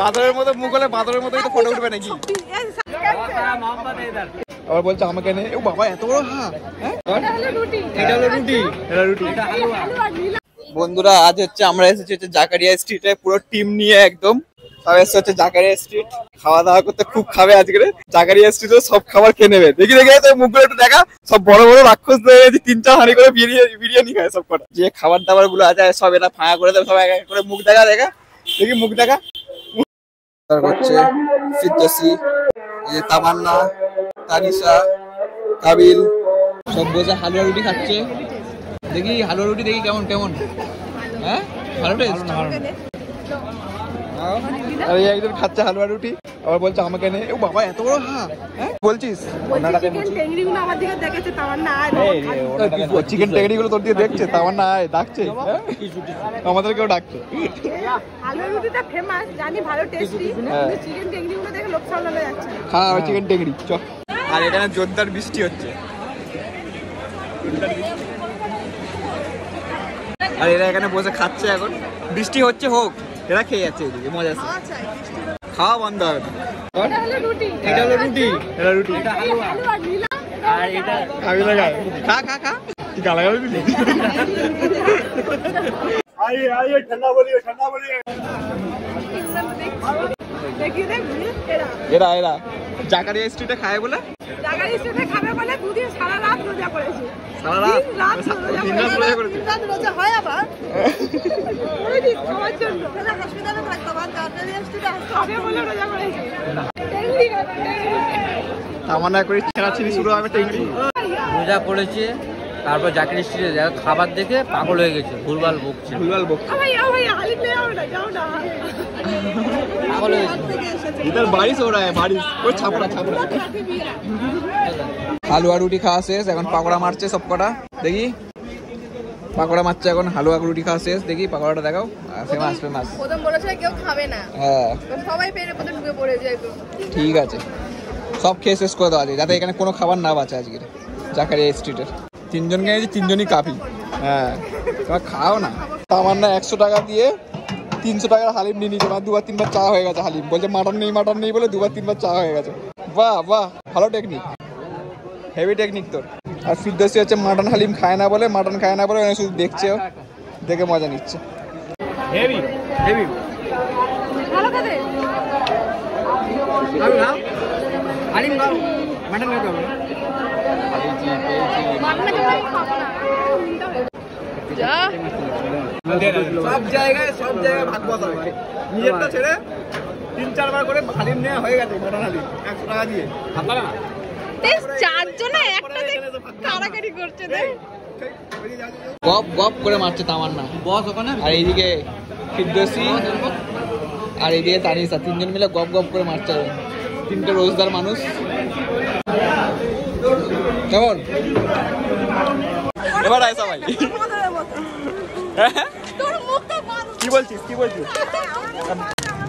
বাদরের মতো মুখ হলে বাদরের মতোই তো ফটো উঠবে নাকি? আবার বলছে আমাকে নে। ও বাবা এত বড় হা। এটা হলো রুটি, এটা রুটি। বন্ধুরা আজ হচ্ছে আমরা এসেছি হচ্ছে জাকারিয়া স্ট্রিটে পুরো টিম নিয়ে একদম। তবে এসে হচ্ছে জাকারিয়া স্ট্রিট খাওয়া দাওয়া করতে, খুব খাবে আজকে। জাকারিয়া স্ট্রিটে সব খাবার খেয়ে নেবে। দেখি দেখে তো মুখগুলো একটু দেখা, সব বড় বড় রাক্ষস দিয়ে 3-4 হাঁড়ি করে বিরিয়ানি খায় সব কটা। যে খাবার দাবার গুলো আছে সব এটা ফাঁকা করে দেবে, সব এক এক করে মুখ দেখা দেখা। দেখি মুখ দেখা হচ্ছে ফিরদৌসি, তামান্না, তানিশা, কাবিল সব বসে হালুয়া রুটি খাচ্ছে। দেখি হালুয়া রুটি দেখি কেমন কেমন। হ্যাঁ ভালো টেস্ট। আর এই একজন খাচ্ছে হালুয়া রুটি, আবার বলছে আমাকে নে। ও বাবা এত বড় হা। হ্যাঁ বলছিস চিকেন টেংরি গুলো তোর দিকে দেখছে, তামান্না আয় ডাকছে, আমাদেরকেও ডাকছে। হ্যাঁ চিকেন টেংরি চ। আর এখানে জোরদার বৃষ্টি হচ্ছে। আর এরা এখানে বসে খাচ্ছে, এখন বৃষ্টি হচ্ছে হোক, এরা খেয়ে যাচ্ছে এদিকে মজা আছে। খাওয়া বন্ধ হবে। এটা হলো রুটি, এটা রুটি। খা খা খা, কি গালাগালি দিলি? এরা এরা জাকারিয়া স্ট্রিটে খায় বলে, জাকারিয়া স্ট্রিটে খাবে বলে দুদিন সারা রাত রোজা করেছে। সারা রাত রোজা করেছে। রোজা হয় আবার ওই দিন খাওয়ার জন্য হসপিটালে থাকতো, আর জাকারিয়া স্ট্রিটে খাবে বলে রোজা করেছে। তামান্না করে ছেঁড়াছিড়ি শুরু হবে। টেংরি রোজা করেছে, তারপর জাকারিয়া স্ট্রিটে খাবার দেখে পাগল হয়ে গেছে, ভুলভাল বকছে। পাগল হয়ে গেছে। इधर बारिश हो रहा है, बारिश कोई छापड़ा छापड़ा। হালুয়া রুটি খাওয়া শেষ, এখন পাকোড়া মারছে সব কটা। দেখি পাকোড়া মারছে এখন। হালুয়া রুটি খাওয়া শেষ, দেখি পাকোড়াটা দেখাও। Famous famous. প্রথম বলেছে কেউ খাবে না, হ্যাঁ সবাই পেরে পথে ঢুকে পড়ে যায়। তো ঠিক আছে, সব খেয়ে শেষ করে দেওয়া যায়, যাতে এখানে কোনো খাবার না বাঁচে আজকে জাকারিয়া স্ট্রিটের। 3 জন গেছে, 3 জনই কাফি। হ্যাঁ তোমার খাও না। তামান্না 100 টাকা দিয়ে 300 টাকার হালিম নিয়ে নিয়েছে। 2-3 বার চা হয়ে গেছে হালিম। বলছে মাটন নেই বলে 2-3 বার চা হয়ে গেছে। বাহ বাহ, ভালো টেকনিক, হেভি টেকনিক তোর। আর ফিরদৌসি হচ্ছে মাটন হালিম খায় না বলে, শুধু দেখছে, দেখে মজা নিচ্ছে। হেভি হেভি ভালো খেতে। হালিম খাও, মাটন খেতে হবে। সব জায়গায় ভাগ বসা হয়, নিজেরটা ছেড়ে 3-4 বার করে হালিম নেওয়া হয়ে গেছে। মাটন হালিম 100 টাকা দিয়ে। কারাকারি করছে। গপ গপ করে মারছে তামান্না বস ওখানে। আর এইদিকে ফিরদৌসি আর এইদিকে তানিশা, 3 জন মিলে গপ গপ করে মারছে। 3টে রোজদার মানুষ। কেমন এবার আয়সা ভাই? কি বলছিস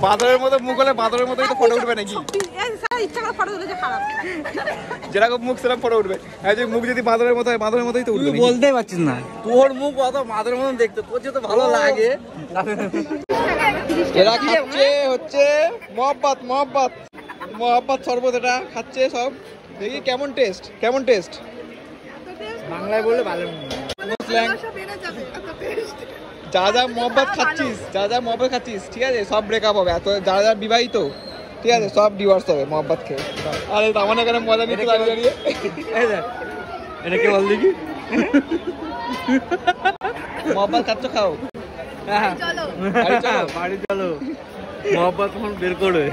বাদরের মতো মুখ হলে বাদরের মতোই তো ফটো উঠবে নাকি? যেরকম মুখ সেরকম ফটো উঠবে। মুখ যদি বাদরের মতো হয়, বাদরের মতোই তো উঠবে। বলতেই পারছিস না, তোর মুখ অত বাদরের মতন দেখতে, তোর যে তো ভালো লাগে। এরা খাচ্ছে হচ্ছে মহব্বত শরবত, এটা খাচ্ছে সব। দেখি কেমন টেস্ট। বাংলায় বললে ভালো। যা যা মহব্বত খাচ্ছিস ঠিক আছে, সব ব্রেকআপ হবে। এত যারা বিবাহিত ঠিক আছে, সব ডিভোর্স হবে মহব্বত খেয়ে। আরে আমার এখানে মজা নিতে দাঁড়িয়ে এটা কি বল দেখি। মহব্বত খাচ্ছ, খাও। বাড়ি চলো, মহব্বত তখন বের করবে।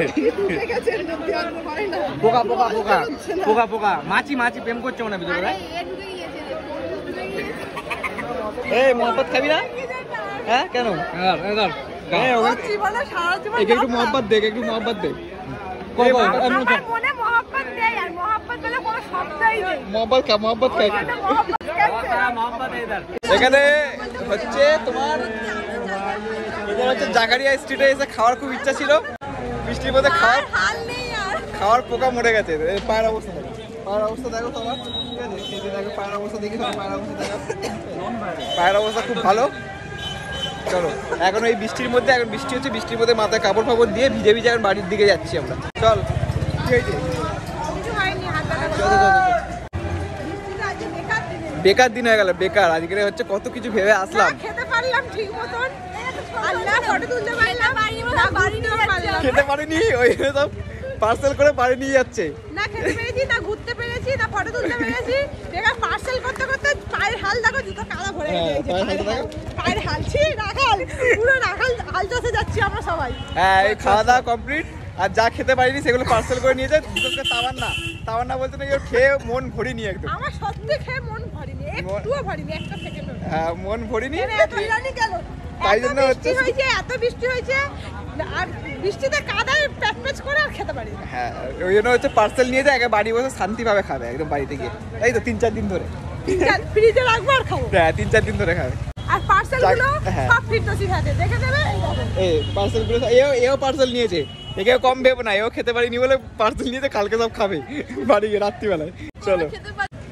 পোকা মাছি প্রেম করছে মনে ভিতরে। এই মহব্বত খাবি না? হ্যাঁ কেন? একটু মহব্বত দে, মহব্বত খাই। এখানে হচ্ছে তোমার জাকারিয়া স্ট্রিটে এসে খাওয়ার খুব ইচ্ছা ছিল। বৃষ্টির মধ্যে খাওয়ার পোকা মরে গেছে। পায়ের অবস্থা দেখো সবার, ঠিক আছে? পায়ের অবস্থা দেখি, পায়ের অবস্থা খুব ভালো। চলো এখন এই বৃষ্টির মধ্যে, এখন বৃষ্টি হচ্ছে, বৃষ্টির মধ্যে মাথায় কাপড় ফাপড় দিয়ে ভিজে ভিজে এখন বাড়ির দিকে যাচ্ছি আমরা। চল কি হয়েছে? চল, চল, চল, চল। বেকার দিন হয়ে গেল, বেকার। আজকে হচ্ছে কত কিছু ভেবে আসলাম, খেতে পারলাম ঠিক মতন, আল্লাহ ফটো তুলতে পারলাম, বাড়ি নিয়ে পারলাম, খেতে পারিনি, ওই সব পার্সেল করে বাড়ি নিয়ে যাচ্ছে। না খেতে পেরেছি, না ঘুরতে পেরেছি, না ফটো তুলতে পেরেছি। বেকার পার্সেল করতে করতে পায়ের হাল দেখো, জুতো কাদা ভরে গেছে। পায়ের হাল ছি, রাখাল পুরো রাখাল হাল চষে যাচ্ছি আমরা সবাই। হ্যাঁ, এই খাওয়া দাওয়া কমপ্লিট, আর যা খেতে পারিনি সেগুলো পার্সেল করে নিয়ে যায়। তাওয়ান্না বলতে নাকি খেয়ে মন ভরিনি একদম। আমার সত্যি খেয়ে মন ভরিনি, একটুও ভরিনি, একটা সেকেন্ড। হ্যাঁ, মন ভরিনি, এত ইরানি গেল, তাই জন্য হচ্ছে এত বৃষ্টি হয়েছে, আর বৃষ্টিতে কাদায় প্যাচ করে আর খেতে পারি না। হ্যাঁ, ওই জন্য হচ্ছে পার্সেল নিয়ে যায়, বাড়ি বসে শান্তিভাবে খাবে একদম বাড়িতে গিয়ে। তাই তো 3-4 দিন ধরে ফ্রিজে রাখবো আর খাবো। হ্যাঁ, 3-4 দিন ধরে খাবে। আর পার্সেল গুলো হ্যাঁ। সব ফিরদৌসির হাতে, দেখে দেবে। এই পার্সেল গুলো এও পার্সেল নিয়েছে, একেও কম ভেবো না, এও খেতে পারিনি বলে পার্সেল নিয়েছে, কালকে সব খাবে বাড়ি গিয়ে রাত্রিবেলায়। চলো,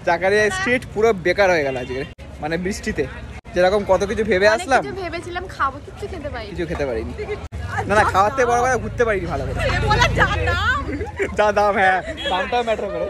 জাকারিয়া স্ট্রিট পুরো বেকার হয়ে গেল আজকে, মানে বৃষ্টিতে। যেরকম কত কিছু ভেবে আসলাম, ভেবেছিলাম খাবো, কিছু খেতে পারি, কিছু খেতে পারিনি। না, খাওয়াতে বড় কথা, ঘুরতে পারিনি ভালো করে। বলে যা দাম, যা দাম, হ্যাঁ দামটাও ম্যাটার করে।